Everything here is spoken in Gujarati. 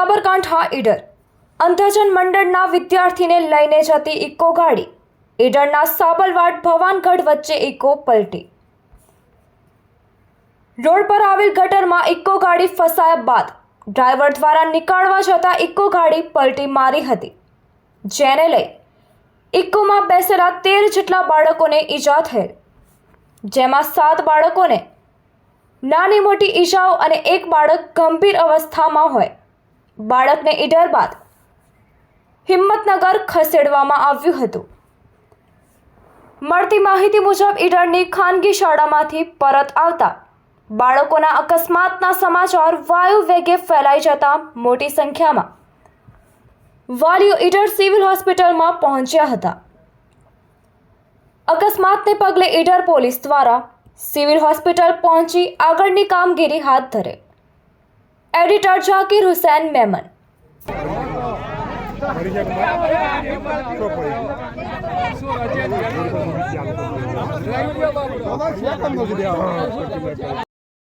સાબરકાંઠા ઈડર અંધજન મંડળના વિદ્યાર્થીને લઈને જતી ઇકો ગાડી ઈડરના સાબલવાડ ભવાનગઢ વચ્ચે ઇકો પલટી। રોડ પર આવેલ ગટરમાં ઇકો ગાડી ફસાયા બાદ ડ્રાઈવર દ્વારા નીકાળવા જતા ઇકો ગાડી પલટી મારી હતી, જેને લઈ ઇકોમાં બેસેલા 13 જેટલા બાળકોને ઈજા થયેલ, જેમાં 7 બાળકોને નાની મોટી ઈજાઓ અને એક બાળક ગંભીર અવસ્થામાં હોય। બાળકને ઈડર બાદ હિંમતનગર ખસેડવામાં આવ્યું હતું। મળતી માહિતી મુજબ ઈડરની ખાનગી શાળામાંથી પરત આવતા બાળકોના અકસ્માતના સમાચાર વાયુ વેગે ફેલાઈ જતા મોટી સંખ્યામાં વાલીઓ ઈડર સિવિલ હોસ્પિટલમાં પહોંચ્યા હતા। અકસ્માતને પગલે ઈડર પોલીસ દ્વારા સિવિલ હોસ્પિટલ પહોંચી આગળની કામગીરી હાથ ધરે। એડિટર જાકીર હુસૈન મેમન।